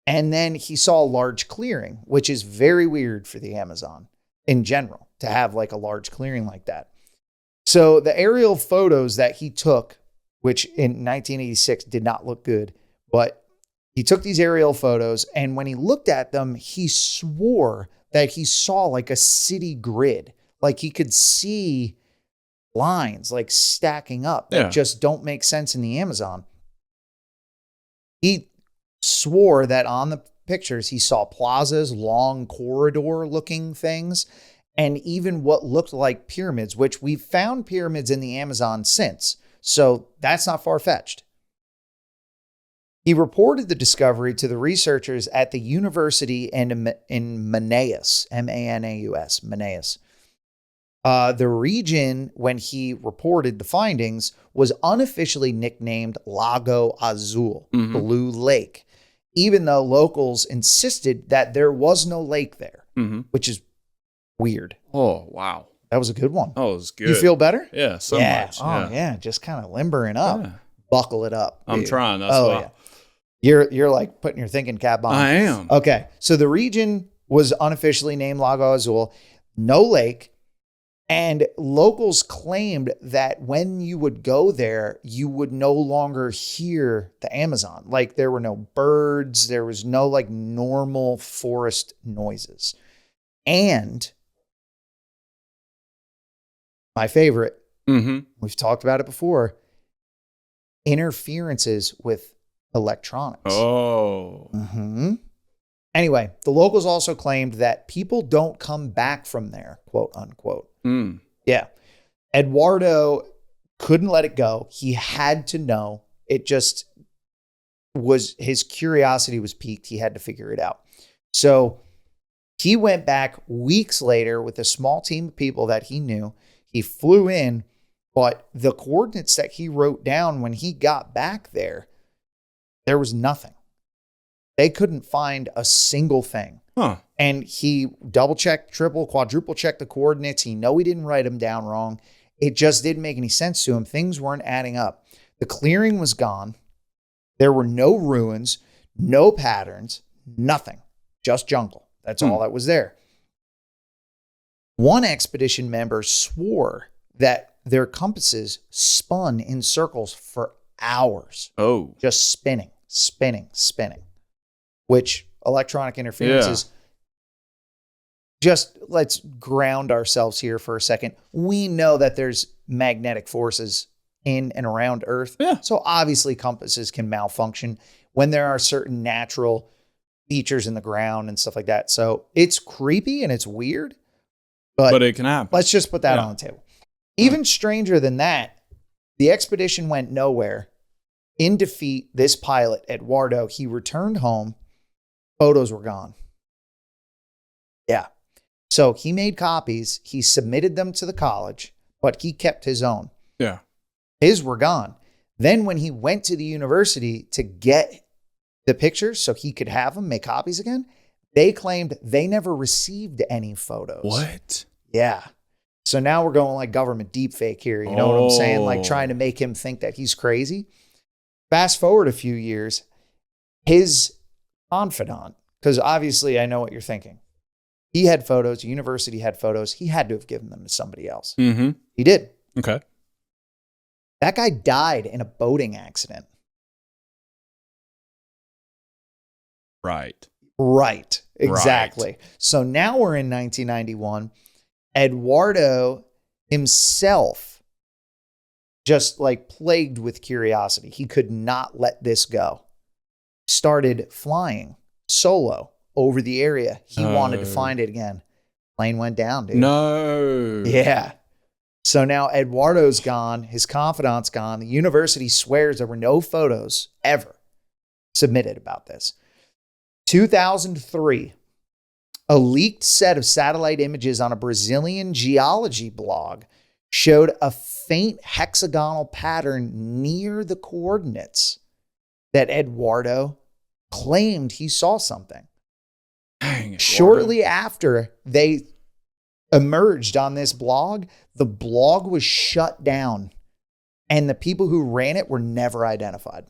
And then he saw a large clearing, which is very weird for the Amazon in general, to have like a large clearing like that. So the aerial photos that he took, which in 1986 did not look good, but he took these aerial photos, and when he looked at them, he swore that he saw like a city grid. Like he could see lines like stacking up that just don't make sense in the Amazon. He swore that on the pictures, he saw plazas, long corridor looking things, and even what looked like pyramids, which we've found pyramids in the Amazon since. So that's not far-fetched. He reported the discovery to the researchers at the university in Manaus, M-A-N-A-U-S, Manaus. The region, when he reported the findings, was unofficially nicknamed Lago Azul, Blue Lake, even though locals insisted that there was no lake there, which is weird. Oh, wow. That was a good one. Oh, it was good. You feel better? Yeah, so much. Oh, yeah. Just kind of limbering up. Yeah. Buckle it up. I'm trying. That's why. Yeah. You're like putting your thinking cap on. I am. Okay. So the region was unofficially named Lago Azul, no lake. And locals claimed that when you would go there, you would no longer hear the Amazon. Like there were no birds. There was no like normal forest noises. And my favorite, we've talked about it before, interferences with electronics. Oh. Anyway, the locals also claimed that people don't come back from there, quote unquote. Yeah. Eduardo couldn't let it go. He had to know. It just was, his curiosity was piqued. He had to figure it out. So he went back weeks later with a small team of people that he knew. He flew in, but the coordinates that he wrote down when he got back there was nothing. They couldn't find a single thing. And he double-checked, triple, quadruple-checked the coordinates. He didn't write them down wrong. It just didn't make any sense to him. Things weren't adding up. The clearing was gone. There were no ruins, no patterns, nothing. Just jungle. That's all that was there. One expedition member swore that their compasses spun in circles for hours. Oh. Just spinning. Which electronic interferences, just let's ground ourselves here for a second. We know that there's magnetic forces in and around Earth. Yeah. So obviously compasses can malfunction when there are certain natural features in the ground and stuff like that. So it's creepy and it's weird, but it can happen. Let's just put that on the table. Even stranger than that, the expedition went nowhere. In defeat, this pilot, Eduardo, he returned home. Photos were gone. Yeah. So he made copies. He submitted them to the college, but he kept his own. Yeah. His were gone. Then when he went to the university to get the pictures so he could have them, make copies again, they claimed they never received any photos. What? Yeah. So now we're going like government deepfake here. You know what I'm saying? Like trying to make him think that he's crazy. Fast forward a few years, his confidant, because obviously I know what you're thinking. He had photos, the university had photos. He had to have given them to somebody else. He did. Okay. That guy died in a boating accident. Right. Exactly. Right. So now we're in 1991. Eduardo himself just like plagued with curiosity. He could not let this go. Started flying solo over the area. He wanted to find it again. Plane went down, dude. No. Yeah. So now Eduardo's gone. His confidant's gone. The university swears there were no photos ever submitted about this. 2003, a leaked set of satellite images on a Brazilian geology blog showed a faint hexagonal pattern near the coordinates that Eduardo claimed he saw something. Dang, Eduardo. Shortly after they emerged on this blog, the blog was shut down and the people who ran it were never identified.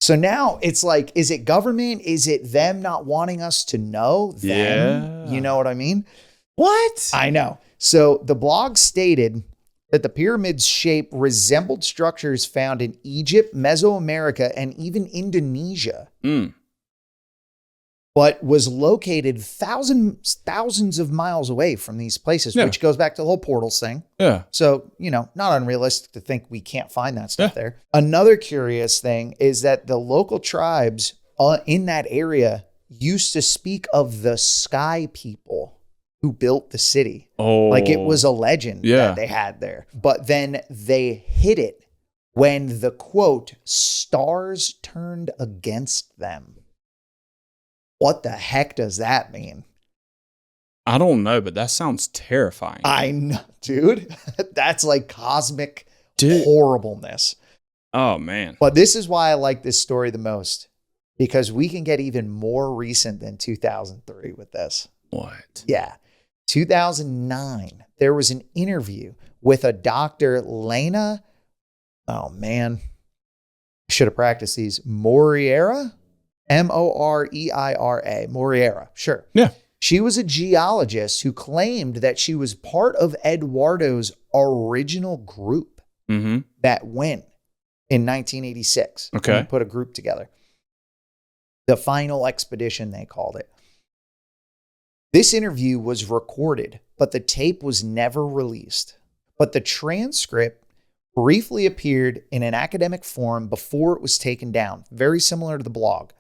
So now it's like, is it government? Is it them not wanting us to know them? Yeah. You know what I mean? What? I know. So the blog stated that the pyramid's shape resembled structures found in Egypt, Mesoamerica, and even Indonesia, but was located thousands of miles away from these places, which goes back to the whole portals thing. Yeah. So, not unrealistic to think we can't find that stuff there. Another curious thing is that the local tribes in that area used to speak of the sky people who built the city. Oh. Like it was a legend that they had there. But then they hid it when the, quote, stars turned against them. What the heck does that mean? I don't know, but that sounds terrifying. I know, dude. That's like cosmic horribleness. Oh, man. But this is why I like this story the most, because we can get even more recent than 2003 with this. What? Yeah. 2009, there was an interview with a Dr. Lena. Oh, man. I should have practiced these. Moreira? Moreira. Moreira. Sure. Yeah. She was a geologist who claimed that she was part of Eduardo's original group that went in 1986. Okay. And put a group together. The final expedition, they called it. This interview was recorded, but the tape was never released. But the transcript briefly appeared in an academic forum before it was taken down, very similar to the blog.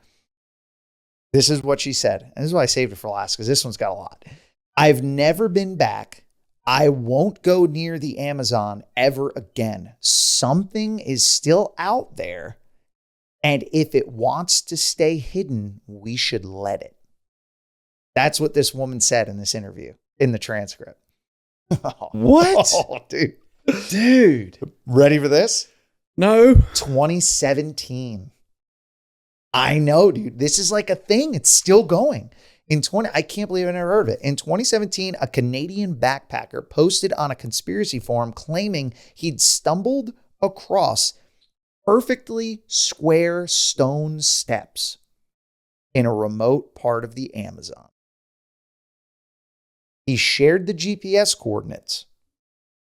This is what she said. And this is why I saved it for last, because this one's got a lot. I've never been back. I won't go near the Amazon ever again. Something is still out there. And if it wants to stay hidden, we should let it. That's what this woman said in this interview, in the transcript. What? Oh, dude. Dude. Ready for this? No. 2017. I know, dude. This is like a thing. It's still going. I can't believe I never heard of it. In 2017, a Canadian backpacker posted on a conspiracy forum claiming he'd stumbled across perfectly square stone steps in a remote part of the Amazon. He shared the GPS coordinates.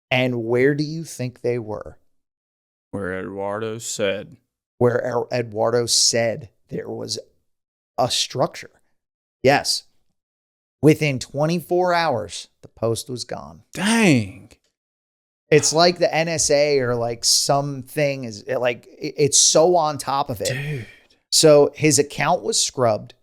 And where do you think they were? Where Eduardo said. Where Eduardo said there was a structure. Yes. Within 24 hours, the post was gone. Dang. It's like the NSA or like something is like, it's so on top of it. Dude. So his account was scrubbed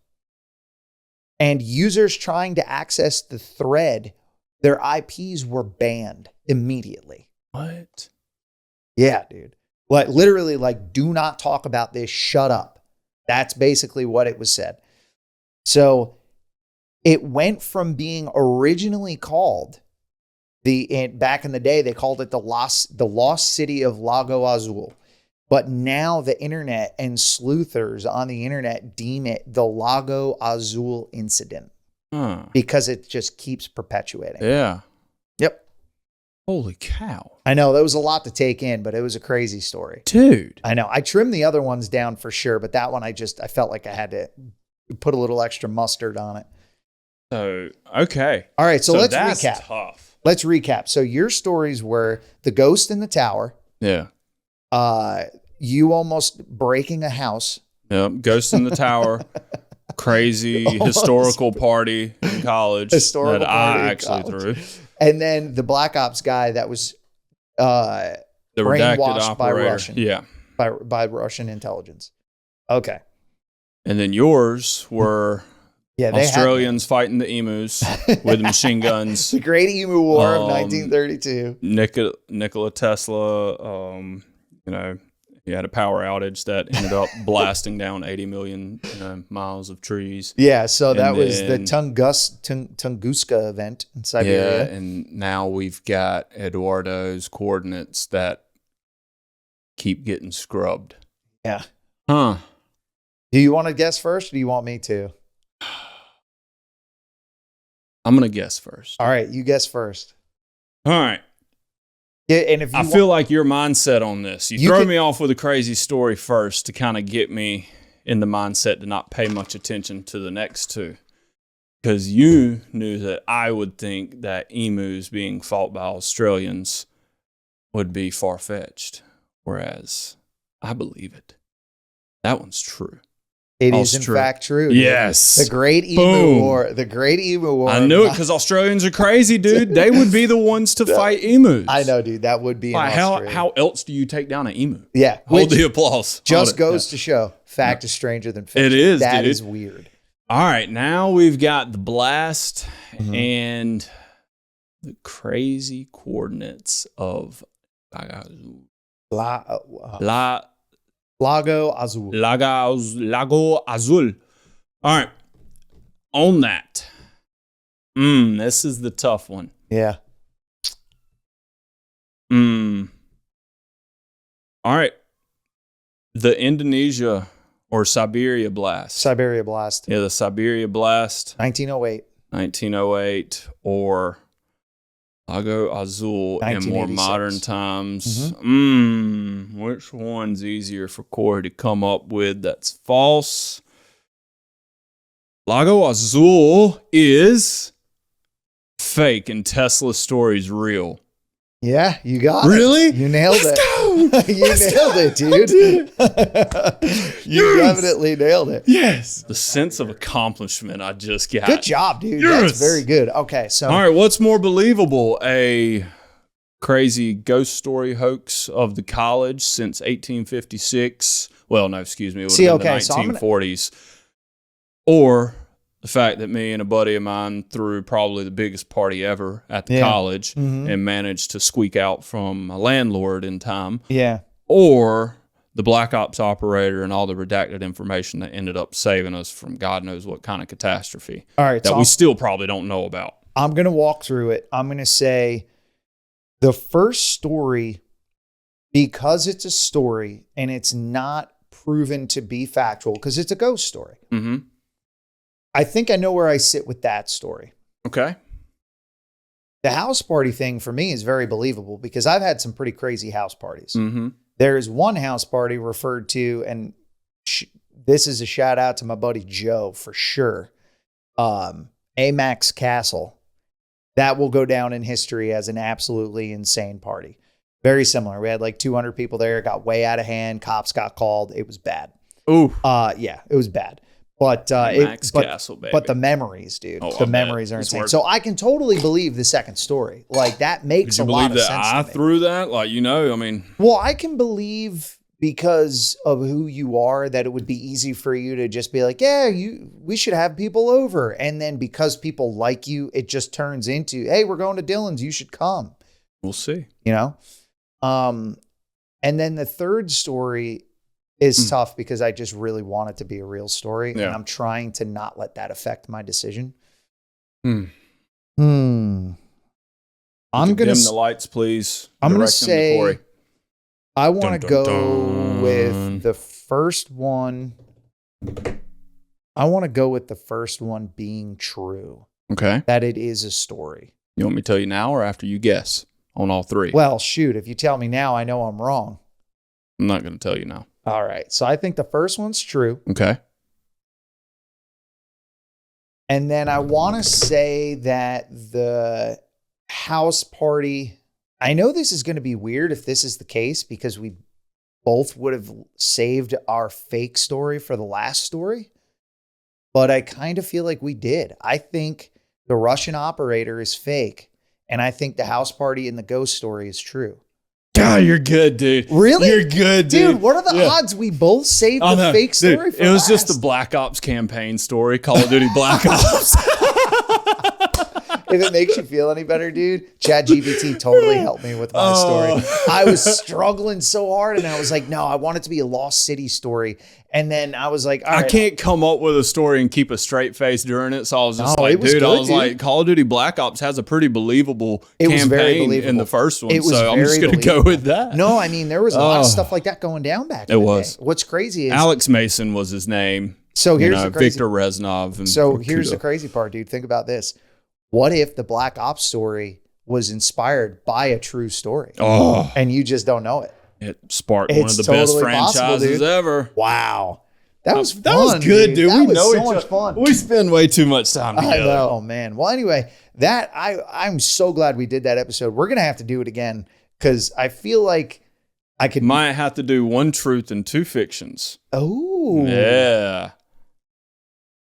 and users trying to access the thread, their IPs were banned immediately. What? Yeah, dude. Like literally like, do not talk about this. Shut up. That's basically what it was said. So it went from being originally called back in the day, they called it the lost city of Lago Azul. But now the internet and sleuthers on the internet deem it the Lago Azul incident because it just keeps perpetuating. Yeah. Yep. Holy cow. I know that was a lot to take in, but it was a crazy story. Dude. I know. I trimmed the other ones down for sure, but that one I felt like I had to put a little extra mustard on it. So, okay. All right. So let's that's recap. Tough. Let's recap. So your stories were the ghost in the tower. Yeah. You almost breaking a house. Yep. Ghost in the tower. Crazy historical party in college Historical that party I in actually college. threw. And then the Black Ops guy that was The redacted brainwashed by operator. Russian. Yeah. by Russian intelligence. Okay. And then yours were Yeah, they Australians fighting the emus with machine guns. The Great Emu War of 1932. Nikola Tesla, he had a power outage that ended up blasting down 80 million miles of trees. Yeah, so that was the then- Tunguska event in Siberia. Yeah, and now we've got Eduardo's coordinates that keep getting scrubbed. Yeah. Huh. Do you want to guess first, or do you want me to? I'm going to guess first. All right, you guess first. All right. Yeah, and if you I feel like your mindset on this. You throw can- me off with a crazy story first to kind of get me in the mindset to not pay much attention to the next two. Because you knew that I would think that emus being fought by Australians would be far-fetched. Whereas I believe it. That one's true. it is in fact true. Dude. Yes. The Great Emu Boom. War. The Great Emu War. I knew it because Australians are crazy, dude. They would be the ones to fight emus. I know, dude. That would be in Like, Australia. how else do you take down an emu? Yeah. Hold which the applause. just Hold it. goes to show fact is stranger than fiction. It is, That dude. is weird. All right, now we've got the blast Mm-hmm. and the crazy coordinates of Lago Azul. Lago Azul. All right, on that. This is the tough one. Yeah. All right, the Indonesia or Siberia blast. Siberia Blast. Yeah, the Siberia blast. 1908. 1908 or Lago Azul in more 1986. modern times. Which one's easier for Cory to come up with that's false? Lago Azul is fake and Tesla's story's real. Yeah, you got it. Really? You nailed Let's it. go! You nailed it, dude. You definitely nailed it. Yes. The sense of accomplishment I just got. Good job, dude. Yes. That's very good. Okay, so All right, what's more believable? A crazy ghost story hoax of the college since 1856? Well, no, excuse me. It would See, have been okay, the so I'm gonna- 1940s. Or the fact that me and a buddy of mine threw probably the biggest party ever at the Yeah. college and managed to squeak out from a landlord in time. yeah. Or the Black Ops operator and all the redacted information that ended up saving us from God knows what kind of catastrophe All right, that so we still probably don't know about. I'm going to walk through it. I'm going to say the first story, because it's a story and it's not proven to be factual, because it's a ghost story. Mm-hmm. I think I know where I sit with that story. Okay. The house party thing for me is very believable because I've had some pretty crazy house parties. Mm-hmm. There's one house party referred to, and this is a shout out to my buddy Joe for sure. Amax Castle. That will go down in history as an absolutely insane party. Very similar. We had like 200 people there. It got way out of hand. Cops got called. It was bad. Ooh. Yeah, it was bad. But Max Castle, baby. But the memories, dude. Oh, I the bet. memories are It's insane. worth So I can totally believe the second story. Like that makes Did a you lot believe of that sense. I to me. threw that? Like, I mean, Well, I can believe because of who you are that it would be easy for you to just be like, yeah, we should have people over. And then because people like you, it just turns into, hey, we're going to Dillon's, you should come. we'll see. You know? And then the third story is tough because I just really want it to be a real story. Yeah. And I'm trying to not let that affect my decision. Hmm. I'm Dim going the to lights, please. I'm gonna Direct them to say- Cory. I want to Dun, go dun, dun. with the first one. I want to go with the first one being true, Okay. that it is a story. You want me to tell you now or after you guess on all three? Well, shoot, if you tell me now, I know I'm wrong. I'm not going to tell you now. All right. So I think the first one's true. Okay. And then I want to say that the house party, I know this is going to be weird if this is the case because we both would have saved our fake story for the last story. But I kind of feel like we did. I think the Russian operator is fake. And I think the house party and the ghost story is true. God, you're good, dude. Really? You're good, dude. Dude, what are the odds we both saved the fake story for It was just last? the Black Ops campaign story, Call of Duty Black Ops. If it makes you feel any better, dude, ChatGPT totally helped me with my story. I was struggling so hard, and I was like, no, I want it to be a Lost City story. And then I was like, all right. I can't come up with a story and keep a straight face during it. So I was just No, like, it was dude, good, I was dude. like, Call of Duty Black Ops has a pretty believable It was very campaign believable. in the first one. It was So I'm just very going to go with that. No, I mean, there was a lot of stuff like that going down back in It the was. day. What's crazy is Alex Mason was his name. So here's the crazy. Victor Reznov. And So here's the Kudo. crazy part, dude. Think about this. What if the Black Ops story was inspired by a true story? Oh, And you just don't know it. it sparked one It's of the best totally possible, franchises dude. ever. Wow. That was fun, That was good, dude. That We was know so each much other. fun. We spend way too much time together. I know. Oh, man. Well, anyway, I'm so glad we did that episode. We're going to have to do it again because I feel like I could. Might have to do one truth and two fictions. Oh. Yeah.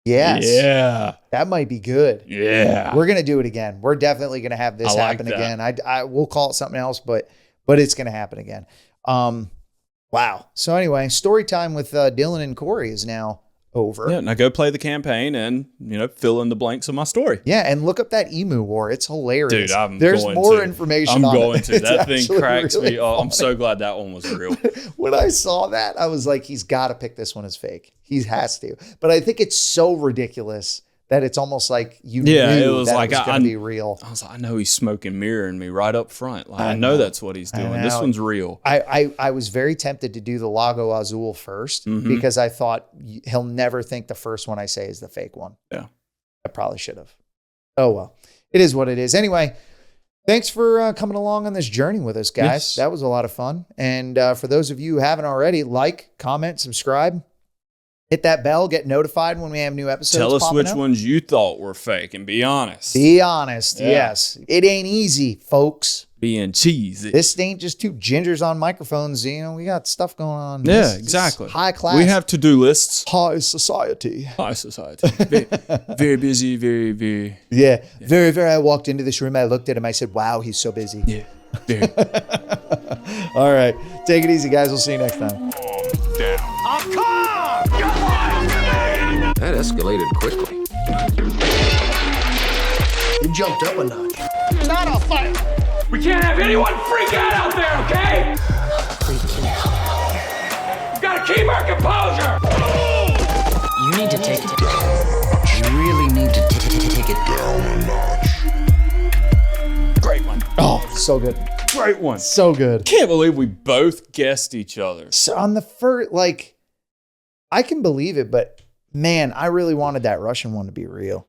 Yes. Yeah. That might be good. Yeah. We're going to do it again. We're definitely going to have this I like happen that. again. I we'll call it something else, but it's going to happen again. Wow. So anyway, story time with Dillon and Cory is now over. Yeah, now go play the campaign and, fill in the blanks of my story. Yeah, and look up that emu war. It's hilarious. Dude, There's going more to. information I'm on going it. to. It's That thing actually cracks really me up. I'm funny. so glad that one was real. When I saw that, I was like, he's got to pick this one as fake. He has to. But I think it's so ridiculous that it's almost like you knew it was that like it was going I to be real. I was like, I know he's smoking mirroring me right up front. Like, I I know know. that's what he's doing. This know. one's real. I was very tempted to do the Lago Azul first because I thought he'll never think the first one I say is the fake one. Yeah. I probably should have. Oh, well. It is what it is. Anyway, thanks for coming along on this journey with us, guys. Yes. That was a lot of fun. And for those of you who haven't already, like, comment, subscribe, hit that bell, get notified when we have new episodes. Tell us popping which up. ones you thought were fake and be honest. Be honest. Yeah. Yes. It ain't easy, folks. Being cheesy. This ain't just two gingers on microphones. We got stuff going on. Yeah, This is exactly. high class. We have to-do lists. high society. High society. Very, very busy, very, very, Yeah. Very, very. I walked into this room. I looked at him. I said, wow, he's so busy. yeah, very. All right. Take it easy, guys. We'll see you next time. That escalated quickly. You jumped up a notch. We can't have anyone freak out there, okay? We gotta keep our composure. You need to take it. You really need to take it down. Great one. Oh, so good. Great one. So good. Can't believe we both guessed each other. So on the first, I can believe it, but man, I really wanted that Russian one to be real.